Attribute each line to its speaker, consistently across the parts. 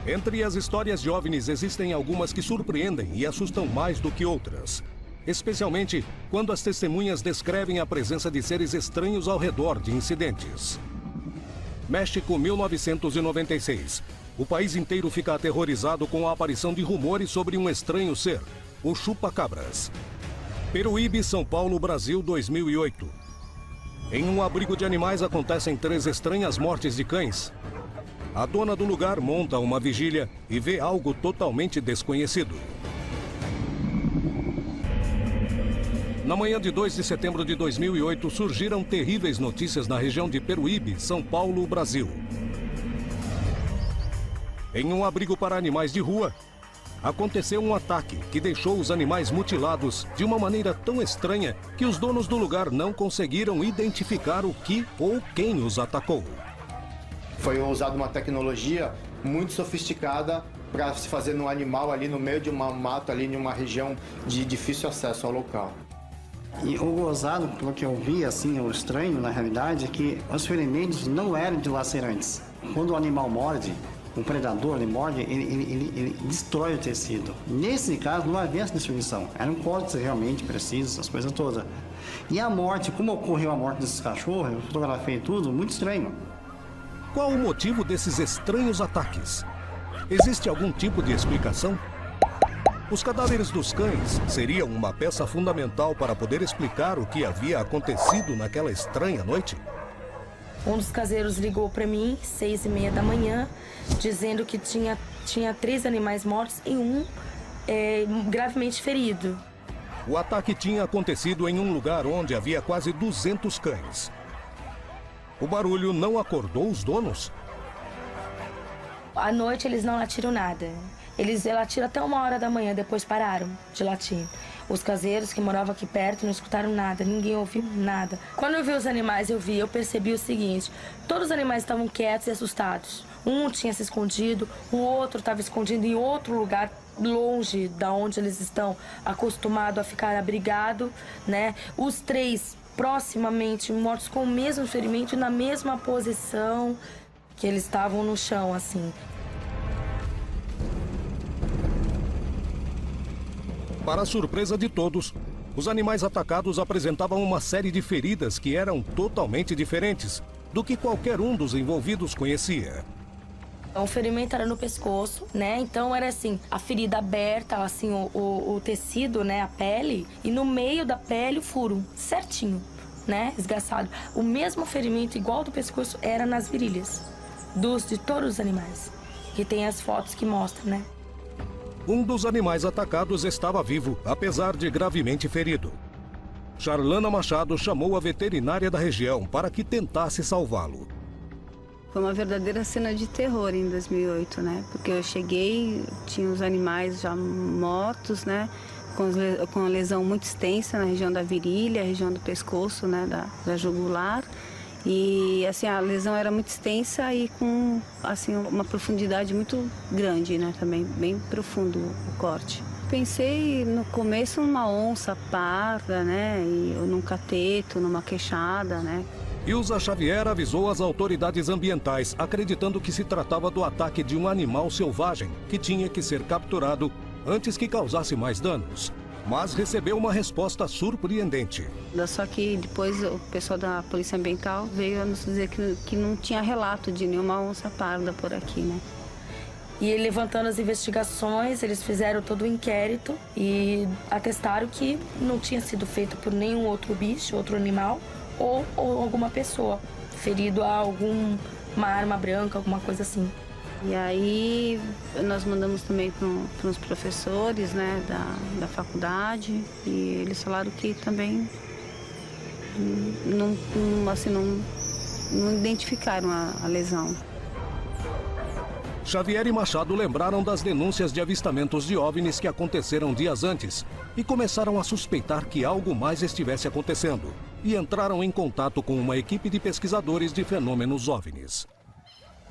Speaker 1: Entre as histórias de OVNIs existem algumas que surpreendem e assustam mais do que outras. Especialmente quando as testemunhas descrevem a presença de seres estranhos ao redor de incidentes. México, 1996. O país inteiro fica aterrorizado com a aparição de rumores sobre um estranho ser, o chupa-cabras. Peruíbe, São Paulo, Brasil, 2008. Em um abrigo de animais acontecem 3 estranhas mortes de cães. A dona do lugar monta uma vigília e vê algo totalmente desconhecido. Na manhã de 2 de setembro de 2008, surgiram terríveis notícias na região de Peruíbe, São Paulo, Brasil. Em um abrigo para animais de rua, aconteceu um ataque que deixou os animais mutilados de uma maneira tão estranha que os donos do lugar não conseguiram identificar o que ou quem os atacou.
Speaker 2: Foi usada uma tecnologia muito sofisticada para se fazer no animal ali no meio de uma mata, ali em uma região de difícil acesso ao local.
Speaker 3: E o gozado, pelo que eu vi, assim, o estranho na realidade, é que os ferimentos não eram dilacerantes. Quando o animal morde, o predador, ele morde, ele destrói o tecido. Nesse caso, não havia essa destruição. Eram cortes realmente precisos, as coisas todas. E a morte, como ocorreu a morte desses cachorros, eu fotografei tudo, muito estranho.
Speaker 1: Qual o motivo desses estranhos ataques? Existe algum tipo de explicação? Os cadáveres dos cães seriam uma peça fundamental para poder explicar o que havia acontecido naquela estranha noite?
Speaker 4: Um dos caseiros ligou para mim, 6h30 da manhã, dizendo que tinha 3 animais mortos e um gravemente ferido.
Speaker 1: O ataque tinha acontecido em um lugar onde havia quase 200 cães. O barulho não acordou os donos?
Speaker 4: À noite eles não latiram nada. Eles latiram até 1h da manhã, depois pararam de latir. Os caseiros que moravam aqui perto não escutaram nada, ninguém ouviu nada. Quando eu vi os animais, eu percebi o seguinte: todos os animais estavam quietos e assustados. Um tinha se escondido, o outro estava escondido em outro lugar, longe da onde eles estão acostumados a ficar abrigados, né? Os 3 proximamente mortos com o mesmo ferimento, na mesma posição que eles estavam no chão, assim.
Speaker 1: Para a surpresa de todos, os animais atacados apresentavam uma série de feridas que eram totalmente diferentes do que qualquer um dos envolvidos conhecia.
Speaker 4: O ferimento era no pescoço, né? Então era assim, a ferida aberta, assim, o tecido, né? A pele, e no meio da pele o furo, certinho, né? Esgaçado. O mesmo ferimento, igual ao do pescoço, era nas virilhas de todos os animais. Que tem as fotos que mostram, né?
Speaker 1: Um dos animais atacados estava vivo, apesar de gravemente ferido. Charlana Machado chamou a veterinária da região para que tentasse salvá-lo.
Speaker 5: Foi uma verdadeira cena de terror em 2008, né? Porque eu cheguei, tinha os animais já mortos, né? Com lesão muito extensa na região da virilha, região do pescoço, né? Da jugular. E assim, a lesão era muito extensa e com assim, uma profundidade muito grande, né? Também bem profundo o corte. Pensei no começo numa onça parda, né? Ou num cateto, numa queixada, né?
Speaker 1: Ilza Xavier avisou as autoridades ambientais, acreditando que se tratava do ataque de um animal selvagem que tinha que ser capturado antes que causasse mais danos. Mas recebeu uma resposta surpreendente.
Speaker 5: Só que depois o pessoal da Polícia Ambiental veio a nos dizer que não tinha relato de nenhuma onça parda por aqui, né?
Speaker 4: E levantando as investigações, eles fizeram todo o inquérito e atestaram que não tinha sido feito por nenhum outro bicho, outro animal ou alguma pessoa ferido a alguma arma branca, alguma coisa assim.
Speaker 5: E aí nós mandamos também para os professores, né, da faculdade, e eles falaram que também não identificaram a lesão.
Speaker 1: Xavier e Machado lembraram das denúncias de avistamentos de OVNIs que aconteceram dias antes e começaram a suspeitar que algo mais estivesse acontecendo e entraram em contato com uma equipe de pesquisadores de fenômenos OVNIs.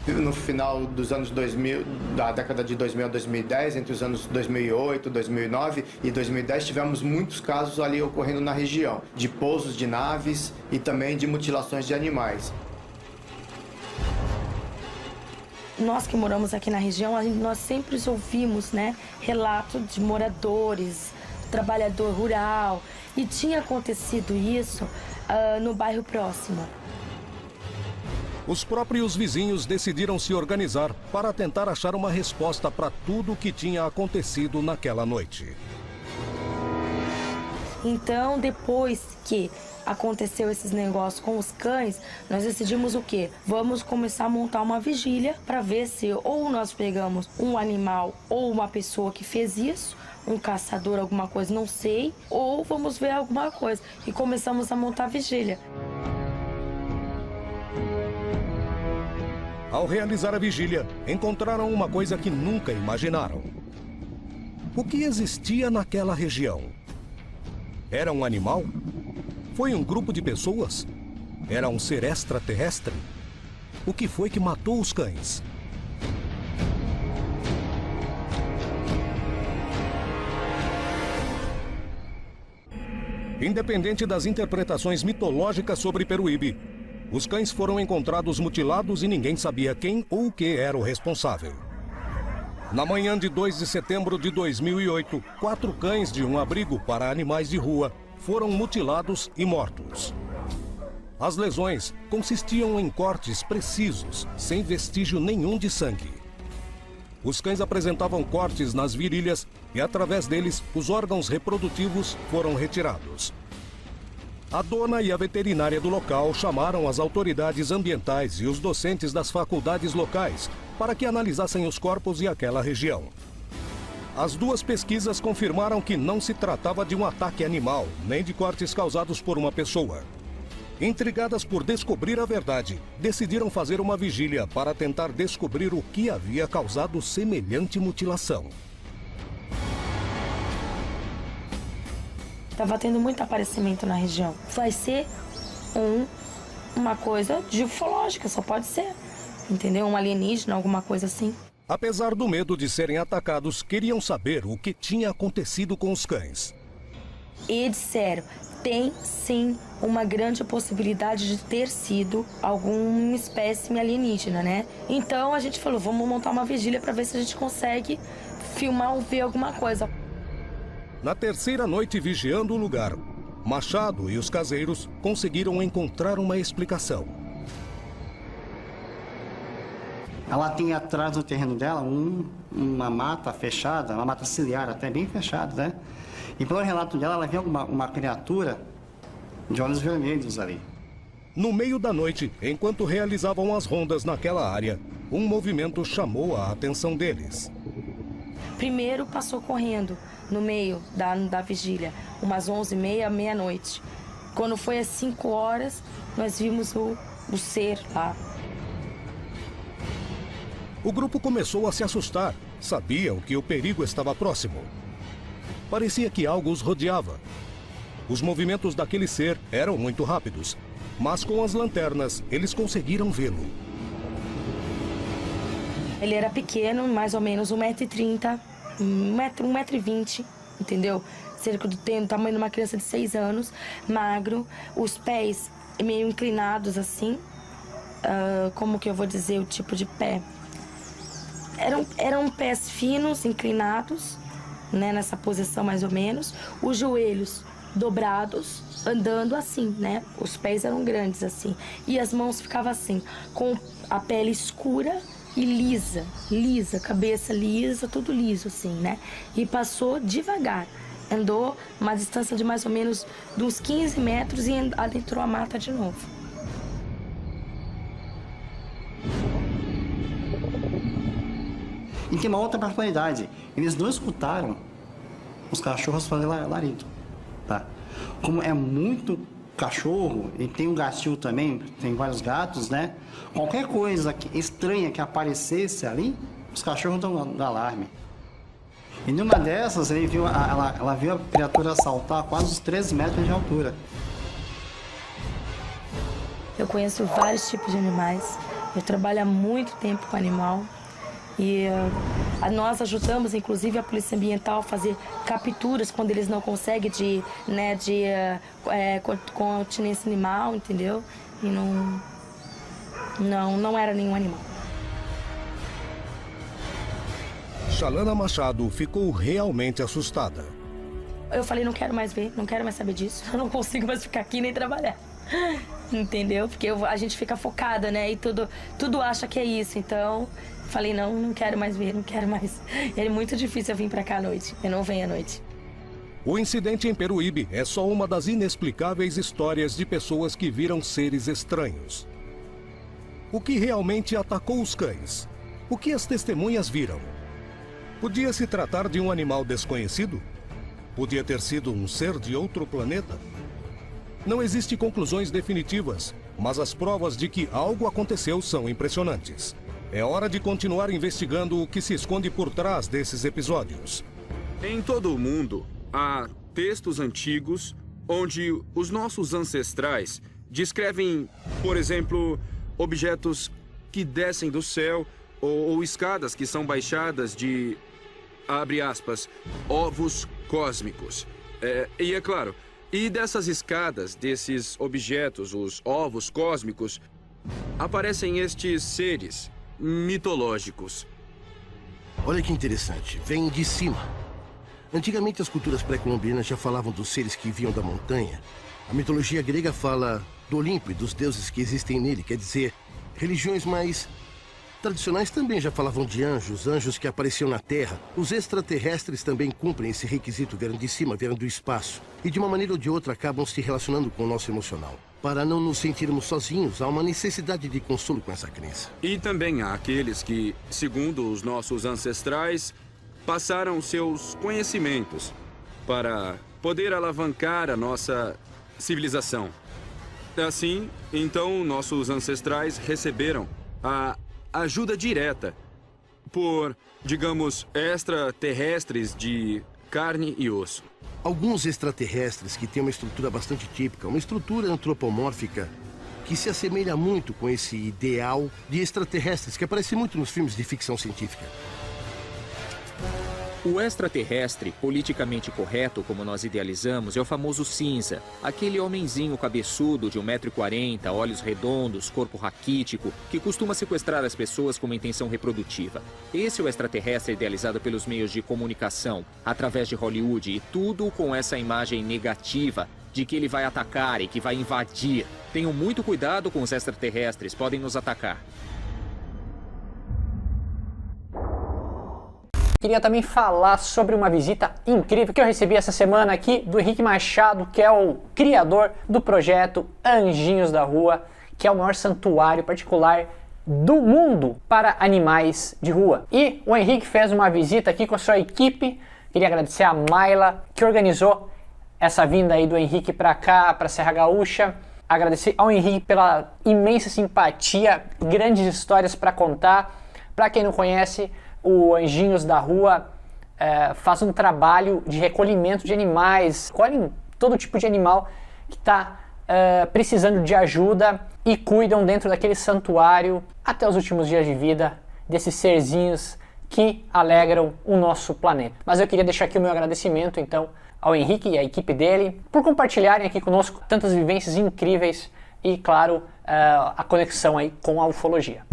Speaker 2: No final dos anos 2000, da década de 2000 a 2010, entre os anos 2008, 2009 e 2010, tivemos muitos casos ali ocorrendo na região, de pousos de naves e também de mutilações de animais.
Speaker 4: nós que moramos aqui na região, nós sempre ouvimos, né, relatos de moradores, trabalhador rural, e tinha acontecido isso no bairro próximo.
Speaker 1: Os próprios vizinhos decidiram se organizar para tentar achar uma resposta para tudo o que tinha acontecido naquela noite.
Speaker 4: Então, depois que aconteceu esses negócios com os cães, nós decidimos o quê? Vamos começar a montar uma vigília para ver se ou nós pegamos um animal ou uma pessoa que fez isso, um caçador, alguma coisa, não sei, ou vamos ver alguma coisa. E começamos a montar a vigília.
Speaker 1: Ao realizar a vigília, encontraram uma coisa que nunca imaginaram. O que existia naquela região? Era um animal? Foi um grupo de pessoas? Era um ser extraterrestre? O que foi que matou os cães? Independente das interpretações mitológicas sobre Peruíbe, os cães foram encontrados mutilados e ninguém sabia quem ou o que era o responsável. Na manhã de 2 de setembro de 2008, 4 cães de um abrigo para animais de rua foram mutilados e mortos. As lesões consistiam em cortes precisos, sem vestígio nenhum de sangue. Os cães apresentavam cortes nas virilhas e, através deles, os órgãos reprodutivos foram retirados. A dona e a veterinária do local chamaram as autoridades ambientais e os docentes das faculdades locais para que analisassem os corpos e aquela região. As duas pesquisas confirmaram que não se tratava de um ataque animal, nem de cortes causados por uma pessoa. Intrigadas por descobrir a verdade, decidiram fazer uma vigília para tentar descobrir o que havia causado semelhante mutilação.
Speaker 4: Estava tendo muito aparecimento na região. Vai ser uma coisa de ufológica, só pode ser. Entendeu? Um alienígena, alguma coisa assim.
Speaker 1: Apesar do medo de serem atacados, queriam saber o que tinha acontecido com os cães.
Speaker 4: E disseram, tem sim uma grande possibilidade de ter sido alguma espécime alienígena, né? Então a gente falou, vamos montar uma vigília para ver se a gente consegue filmar ou ver alguma coisa.
Speaker 1: Na terceira noite vigiando o lugar, Machado e os caseiros conseguiram encontrar uma explicação.
Speaker 3: Ela tem atrás do terreno dela uma mata fechada, uma mata ciliar até bem fechada, né? E pelo relato dela, ela viu uma criatura de olhos vermelhos ali.
Speaker 1: No meio da noite, enquanto realizavam as rondas naquela área, um movimento chamou a atenção deles.
Speaker 4: Primeiro passou correndo no meio da vigília, umas 11h30, meia-noite. Quando foi às 5 horas, nós vimos o ser lá.
Speaker 1: O grupo começou a se assustar. Sabiam que o perigo estava próximo. Parecia que algo os rodeava. Os movimentos daquele ser eram muito rápidos, mas com as lanternas eles conseguiram vê-lo.
Speaker 4: Ele era pequeno, mais ou menos 1,30 m, 1,20 m, entendeu? Cerca do tamanho de uma criança de 6 anos, magro, os pés meio inclinados assim. Como que eu vou dizer o tipo de pé? Eram pés finos, inclinados, né, nessa posição mais ou menos, os joelhos dobrados, andando assim, né? Os pés eram grandes assim, e as mãos ficavam assim, com a pele escura e lisa, cabeça lisa, tudo liso assim, né? E passou devagar, andou uma distância de mais ou menos de uns 15 metros e adentrou a mata de novo.
Speaker 3: E tem uma outra particularidade, eles não escutaram os cachorros fazer larido, tá? Como é muito cachorro, e tem um gatinho também, tem vários gatos, né? Qualquer coisa estranha que aparecesse ali, os cachorros dão alarme. E numa dessas, ela viu a criatura saltar quase uns 3 metros de altura.
Speaker 4: Eu conheço vários tipos de animais, eu trabalho há muito tempo com animal. E nós ajudamos, inclusive, a Polícia Ambiental a fazer capturas quando eles não conseguem de continência animal, entendeu? E não era nenhum animal.
Speaker 1: Xalana Machado ficou realmente assustada.
Speaker 4: Eu falei, não quero mais ver, não quero mais saber disso. Eu não consigo mais ficar aqui nem trabalhar. Entendeu? Porque a gente fica focada, né? E tudo acha que é isso. Então, falei, não quero mais ver, não quero mais. É muito difícil eu vir pra cá à noite. Eu não venho à noite.
Speaker 1: O incidente em Peruíbe é só uma das inexplicáveis histórias de pessoas que viram seres estranhos. O que realmente atacou os cães? O que as testemunhas viram? Podia se tratar de um animal desconhecido? Podia ter sido um ser de outro planeta? Não existem conclusões definitivas, mas as provas de que algo aconteceu são impressionantes. É hora de continuar investigando o que se esconde por trás desses episódios.
Speaker 6: Em todo o mundo, há textos antigos onde os nossos ancestrais descrevem, por exemplo, objetos que descem do céu ou escadas que são baixadas de, abre aspas, ovos cósmicos. E é claro, e dessas escadas, desses objetos, os ovos cósmicos, aparecem estes seres mitológicos.
Speaker 7: Olha que interessante, vem de cima. Antigamente as culturas pré-colombianas já falavam dos seres que vinham da montanha. A mitologia grega fala do Olimpo e dos deuses que existem nele, quer dizer, religiões mais tradicionais também já falavam de anjos, anjos que apareciam na Terra. Os extraterrestres também cumprem esse requisito, vieram de cima, vieram do espaço. E de uma maneira ou de outra acabam se relacionando com o nosso emocional. Para não nos sentirmos sozinhos, há uma necessidade de consolo com essa crença.
Speaker 6: E também há aqueles que, segundo os nossos ancestrais, passaram seus conhecimentos para poder alavancar a nossa civilização. Assim, então, nossos ancestrais receberam a ajuda direta por, digamos, extraterrestres de carne e osso.
Speaker 7: Alguns extraterrestres que têm uma estrutura bastante típica, uma estrutura antropomórfica que se assemelha muito com esse ideal de extraterrestres que aparece muito nos filmes de ficção científica.
Speaker 8: O extraterrestre, politicamente correto, como nós idealizamos, é o famoso cinza. Aquele homenzinho cabeçudo de 1,40 m, olhos redondos, corpo raquítico, que costuma sequestrar as pessoas com uma intenção reprodutiva. Esse é o extraterrestre idealizado pelos meios de comunicação, através de Hollywood, e tudo com essa imagem negativa de que ele vai atacar e que vai invadir. Tenham muito cuidado com os extraterrestres, podem nos atacar.
Speaker 9: Queria também falar sobre uma visita incrível que eu recebi essa semana aqui do Henrique Machado, que é o criador do projeto Anjinhos da Rua, que é o maior santuário particular do mundo para animais de rua. E o Henrique fez uma visita aqui com a sua equipe. Queria agradecer a Mayla, que organizou essa vinda aí do Henrique para cá, para Serra Gaúcha. Agradecer ao Henrique pela imensa simpatia, grandes histórias para contar. Para quem não conhece, o Anjinhos da Rua faz um trabalho de recolhimento de animais, colhem todo tipo de animal que está precisando de ajuda e cuidam dentro daquele santuário até os últimos dias de vida desses serzinhos que alegram o nosso planeta. Mas eu queria deixar aqui o meu agradecimento então ao Henrique e à equipe dele por compartilharem aqui conosco tantas vivências incríveis e, claro, a conexão aí com a ufologia.